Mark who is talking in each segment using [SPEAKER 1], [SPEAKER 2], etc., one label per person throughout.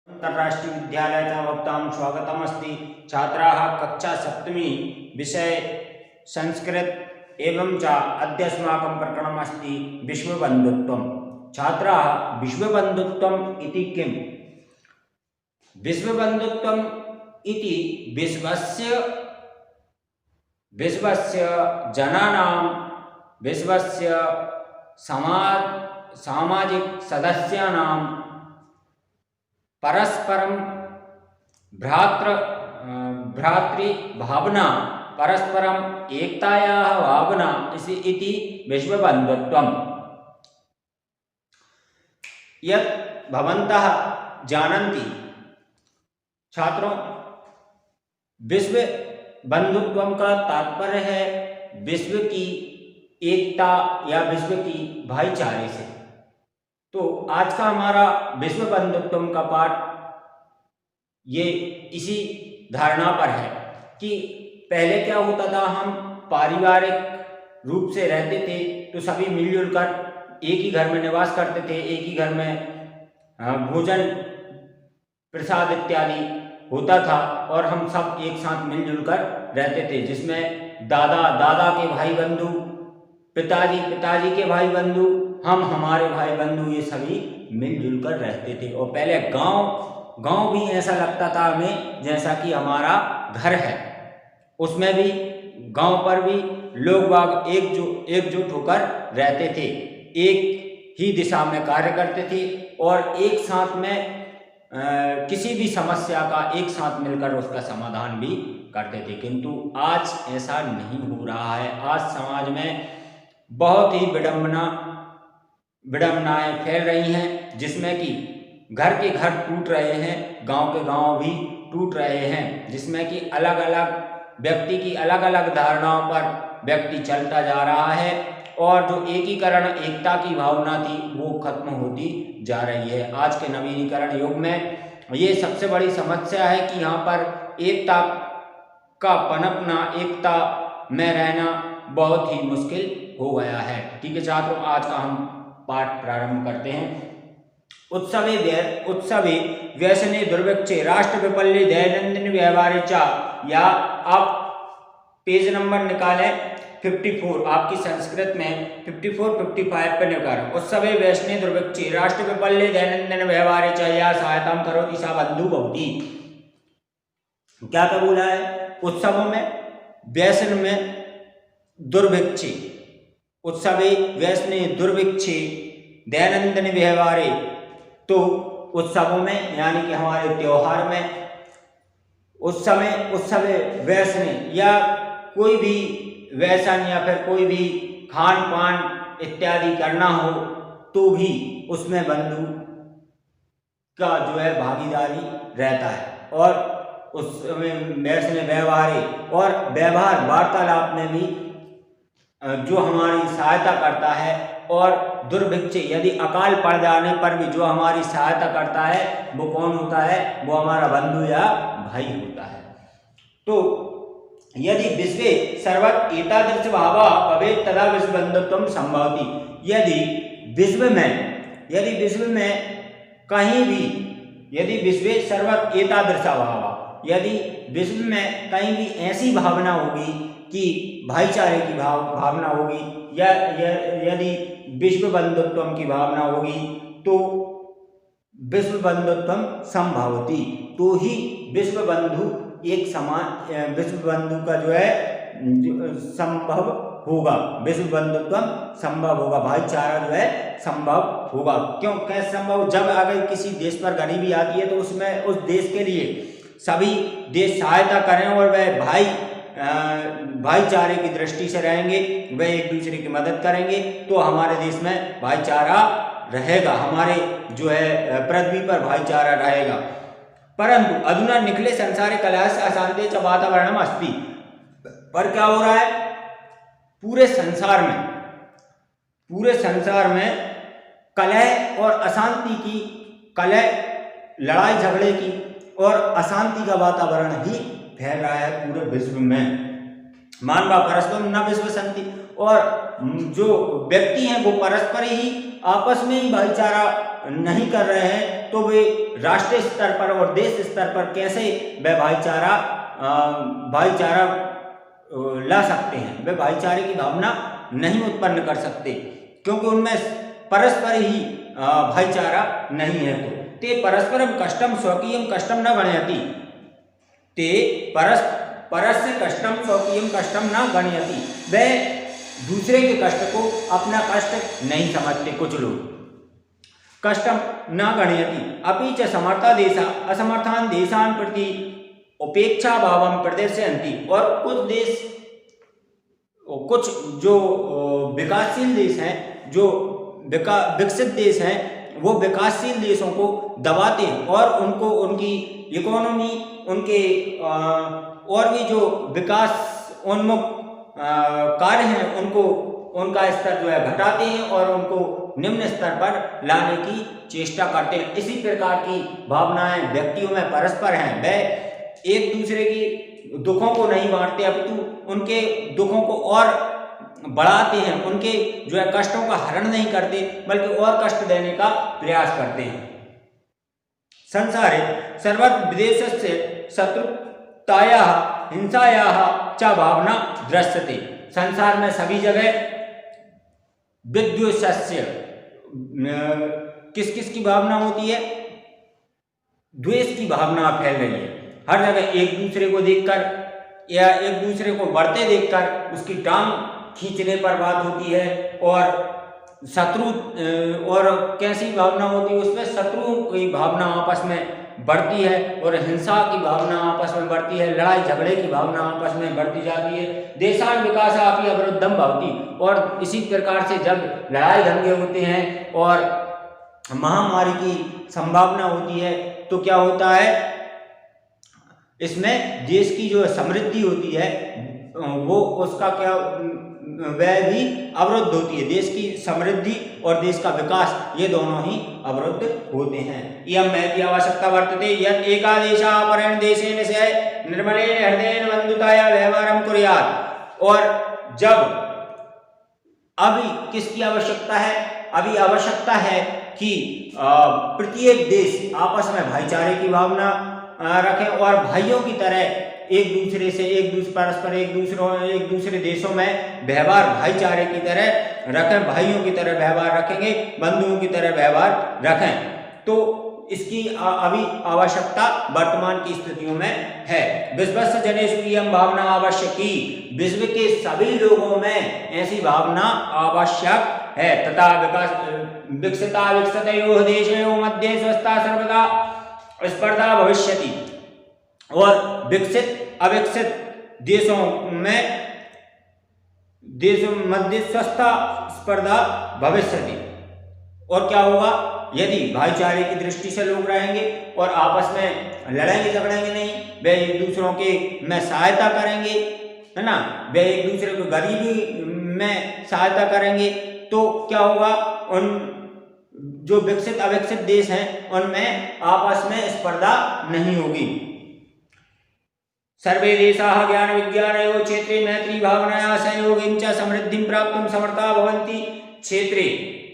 [SPEAKER 1] अंतरराष्ट्रीय विद्यालयाः भवतां स्वागतमस्ति। छात्राः कक्षा सप्तमी विषय संस्कृत एवं च अद्य अस्माकं प्रकरणमस्ति विश्वबन्धुत्वम्। छात्राः विश्वबन्धुत्वम् इति किम्? विश्वबन्धुत्वम् इति विश्वस्य जनानां विश्वस्य सामाजिक सदस्यानां परस्परं भ्रातृभावना परस्परम एकतायाः भावना इति विश्वबन्धुत्वम्। यत् भवन्तः जानन्ति छात्रों, विश्व बंधुत्व का तात्पर्य है विश्व की एकता या विश्व की भाईचारे से। तो आज का हमारा विश्व बंधुत्व का पाठ ये इसी धारणा पर है कि पहले क्या होता था, हम पारिवारिक रूप से रहते थे तो सभी मिलजुल कर एक ही घर में निवास करते थे, एक ही घर में भोजन प्रसाद इत्यादि होता था और हम सब एक साथ मिलजुल कर रहते थे, जिसमें दादा के भाई बंधु, पिताजी के भाई बंधु, हम हमारे भाई बंधु, ये सभी मिलजुल कर रहते थे। और पहले गांव भी ऐसा लगता था हमें जैसा कि हमारा घर है। उसमें भी गांव पर भी लोग बाग एकजुट होकर रहते थे, एक ही दिशा में कार्य करते थे और एक साथ में किसी भी समस्या का एक साथ मिलकर उसका समाधान भी करते थे। किंतु आज ऐसा नहीं हो रहा है। आज समाज में बहुत ही विडंबनाएं फैल रही हैं, जिसमें कि घर के घर टूट रहे हैं, गांव के गांव भी टूट रहे हैं, जिसमें कि अलग अलग व्यक्ति की अलग अलग धारणाओं पर व्यक्ति चलता जा रहा है और जो एकीकरण एकता की भावना थी वो खत्म होती जा रही है। आज के नवीनीकरण युग में ये सबसे बड़ी समस्या है कि यहाँ पर एकता का पनपना, एकता में रहना बहुत ही मुश्किल हो गया है। ठीक है छात्रों, आज का हम पाठ प्रारंभ करते हैं। उत्सवे व्यसने दुर्भिक्षे राष्ट्र विपल्ये दैनंदिन व्यवहारे च, या आप पेज नंबर निकालें 54, आपकी संस्कृत में 54-55 पे निकालें। उत्सवे व्यसने दुर्भिक्षे राष्ट्र विपल्ये दैनंदिन व्यवहारे च या सहायतां करोति सा बंधु भवति। क्या बोला है? उत्सवों में, व्यसन में, दुर्भिक्षे, उत्सवे व्यसने दुर्भिक्षे दैनंदिन व्यवहारे, तो उत्सवों में यानी कि हमारे त्योहार में, उत्सव व्यसन या कोई भी व्यसन या फिर कोई भी खान पान इत्यादि करना हो तो भी उसमें बंधु का जो है भागीदारी रहता है। और उसमें व्यसन व्यवहारे और व्यवहार वार्तालाप में भी जो हमारी सहायता करता है, और दुर्भिक्षे यदि अकाल पड़ जाने पर भी जो हमारी सहायता करता है वो कौन होता है? वो हमारा बंधु या भाई होता है। तो यदि विश्वे सर्वत्र एतादृश भावा भवेत् तदा विश्वबन्धुत्वं संभवति। यदि विश्व में कहीं भी, यदि विश्वे सर्वत्र एतादृश भावा, यदि विश्व में कहीं भी ऐसी भावना होगी कि भाईचारे की भावना होगी, या यदि विश्व बंधुत्व की भावना होगी तो विश्व बंधुत्व संभवति, तो ही विश्व बंधु एक समान, विश्व बंधु का जो है संभव होगा, विश्व बंधुत्व संभव होगा, भाईचारा जो है संभव होगा। क्यों? कैसे संभव? जब अगर किसी देश पर गरीबी आती है तो उसमें उस देश के लिए सभी देश सहायता करें और वह भाईचारे की दृष्टि से रहेंगे, वे एक दूसरे की मदद करेंगे, तो हमारे देश में भाईचारा रहेगा, हमारे जो है पृथ्वी पर भाईचारा रहेगा। परंतु अधुना निखिले संसारे कलहस्य अशांति च वातावरणम अस्ति। पर क्या हो रहा है? पूरे संसार में कलह और अशांति की, कलह, लड़ाई झगड़े की और अशांति का वातावरण ही फैल रहा है पूरे विश्व में। मानवा परस्परम न विश्वसन्ति, और जो व्यक्ति हैं वो परस्पर ही आपस में ही भाईचारा नहीं कर रहे हैं, तो वे राष्ट्रीय स्तर पर और देश स्तर पर कैसे वे भाईचारा ला सकते हैं। वे भाईचारे की भावना नहीं उत्पन्न कर सकते, क्योंकि उनमें परस्पर ही भाईचारा नहीं है। तो ते परस्परम कष्टम स्वकीयम कष्टम न गणयति, ते परस्य कष्टम स्वकीयम कष्टम न गणयति, वे दूसरे के कष्ट को अपना कष्ट नहीं समझते। कुछ लोग कष्टम न गणयति अपि च समर्था देशा असमर्थान देशान प्रति उपेक्षा भावम प्रदर्शयन्ति, और कुछ जो विकासशील देश हैं, जो विकसित देश हैं, वो विकासशील देशों को दबाते हैं और उनको उनकी इकोनॉमी, उनके और भी जो विकास उन्मुख कार्य हैं उनको उनका स्तर जो है घटाते हैं और उनको निम्न स्तर पर लाने की चेष्टा करते हैं। इसी प्रकार की भावनाएं व्यक्तियों में परस्पर हैं। वे एक दूसरे की दुखों को नहीं बांटते, अपितु उनके दुखों को और बढ़ाते हैं, उनके जो है कष्टों का हरण नहीं करते, बल्कि और कष्ट देने का प्रयास करते हैं। संसारे सर्वत्र विदेशस्य शत्रुतायाः हिंसायाः च भावना दृश्यते, संसार में सभी जगह विद्वेषस्य किस किस की भावना होती है? द्वेष की भावना फैल रही है। हर जगह एक दूसरे को देखकर या एक दूसरे को बढ़ते देखकर उसकी टांग खींचने पर बात होती है, और शत्रु और कैसी भावना होती है उसमें? शत्रुओं की भावना आपस में बढ़ती है और हिंसा की भावना आपस में बढ़ती है, लड़ाई झगड़े की भावना आपस में बढ़ती जाती है। देशान विकास अपि अवरुद्धम भवति, और इसी प्रकार से जब लड़ाई दंगे होते हैं और महामारी की संभावना होती है तो क्या होता है, इसमें देश की जो समृद्धि होती है वो उसका क्या वह भी अवरुद्ध होती है। देश की समृद्धि और देश का विकास ये दोनों ही अवरुद्ध होते हैं। इयं महती आवश्यकता वर्तते यत् एका देशः अपरेण देशेन सह निर्मलेन हृदयेन बन्धुताया व्यवहारं कुर्यात्। और जब अभी किसकी आवश्यकता है? अभी आवश्यकता है कि प्रत्येक देश आपस में भाईचारे की भावना रखें और भाइयों की तरह परस्पर एक दूसरे देशों में व्यवहार भाईचारे की तरह रखें, भाइयों की तरह व्यवहार रखेंगे, बंधुओं की तरह व्यवहार रखें। तो इसकी अभी आवश्यकता वर्तमान की स्थितियों में है। विश्वस्य जनेषु इयं भावना आवश्यकी, विश्व के सभी लोगों में ऐसी भावना आवश्यक है। तथा विकसितयोः देशयोः मध्ये स्वस्था सर्वदा स्पर्धा भविष्यति, और विकसित अविकसित देशों मध्य स्वस्था स्पर्धा भविष्यति। और क्या होगा? यदि भाईचारे की दृष्टि से लोग रहेंगे और आपस में लड़ेंगे झगड़ेंगे नहीं, वे एक दूसरों के में सहायता करेंगे, है ना, वे एक दूसरे को गरीबी में सहायता करेंगे, तो क्या होगा? उन जो विकसित अविकसित देश हैं उनमें आपस में स्पर्धा नहीं होगी। सर्वे देशाः ज्ञान विज्ञानयोः क्षेत्रे मैत्री भावनया सहयोगेन च समृद्धिं प्राप्तुं समर्था भवन्ति। क्षेत्रे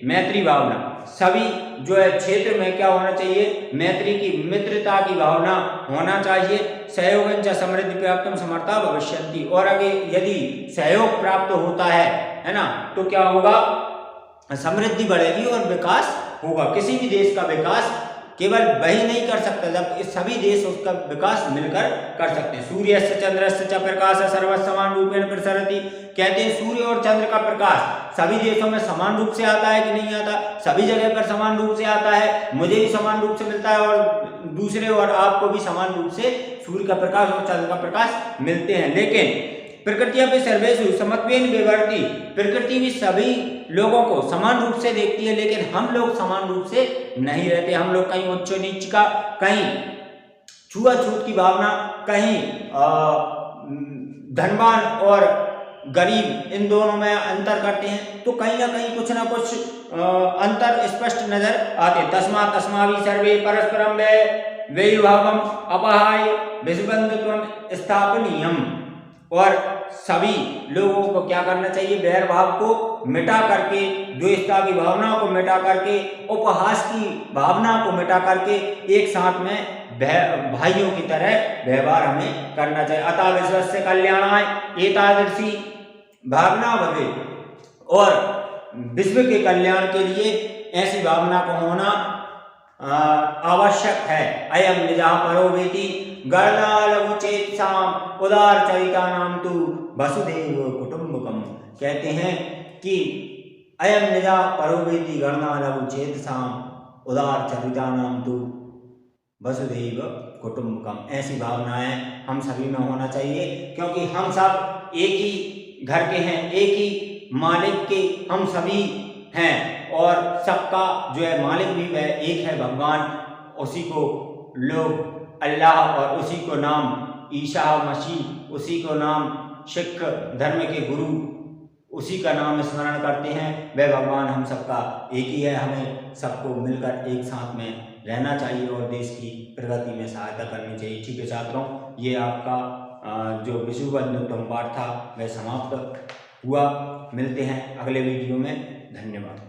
[SPEAKER 1] मैत्री भावना, सभी जो है क्षेत्र में क्या होना चाहिए? मैत्री की, मित्रता की भावना होना चाहिए। सहयोगेन च समृद्धि प्राप्तुं समर्था भविष्यन्ति, और अगर यदि सहयोग प्राप्त होता है ना, तो क्या होगा? समृद्धि बढ़ेगी और विकास होगा। किसी भी देश का विकास केवल वही नहीं कर सकता जब इस सभी देश उसका विकास मिलकर कर सकते हैं। सूर्यस्य चंद्रस्य च प्रकाशः सर्वत्र समान रूपेण प्रसरति, कहते हैं सूर्य और चंद्र का प्रकाश सभी देशों में समान रूप से आता है कि नहीं आता? सभी जगह पर समान रूप से आता है। मुझे भी समान रूप से मिलता है और दूसरे और आपको भी समान रूप से सूर्य का प्रकाश और चंद्र का प्रकाश मिलते हैं। लेकिन प्रकृति अपि सर्वेषु समत्वेन विवर्ति, प्रकृति भी सभी लोगों को समान रूप से देखती है, लेकिन हम लोग समान रूप से नहीं रहते। हम लोग कहीं उच्च नीच का, कहीं छुआछूत की भावना, कहीं धनवान और गरीब इन दोनों में अंतर करते हैं। तो कहीं ना कहीं कुछ ना कुछ अंतर स्पष्ट नजर आते। तस्मात् अस्माभिः सर्वे परस्परं वैरभावम् अपहाय विश्वबन्धुत्वं स्थापनीयम्। और सभी लोगों को क्या करना चाहिए, बैर भाव को मिटा करके, द्वेषता की भावना को मिटा करके, उपहास की भावना को मिटा करके एक साथ में भाइयों की तरह व्यवहार हमें करना चाहिए। अतः विश्वस्य कल्याणाय एतादृशी भावना भवे, और विश्व के कल्याण के लिए ऐसी भावना को होना आवश्यक है। अयम निजः परो वेति गर्दालव चेतसाम उदार चरिता नाम तु वसुदेव कुटुंबकम। कहते हैं कि अयम निजः परो वेति गर्दालव चेतसाम उदार चरिता नाम तु वसुदेव कुटुंबकम। ऐसी भावनाएं हम सभी में होना चाहिए, क्योंकि हम सब एक ही घर के हैं, एक ही मालिक के हम सभी हैं, और सबका जो है मालिक भी वह एक है भगवान, उसी को लोग अल्लाह और उसी को नाम ईसा मसीह, उसी को नाम सिख धर्म के गुरु, उसी का नाम स्मरण करते हैं। वह भगवान हम सबका एक ही है। हमें सबको मिलकर एक साथ में रहना चाहिए और देश की प्रगति में सहायता करनी चाहिए। ठीक है छात्रों, ये आपका जो विश्व बंधुत्व पाठ था वह समाप्त हुआ। मिलते हैं अगले वीडियो में। धन्यवाद।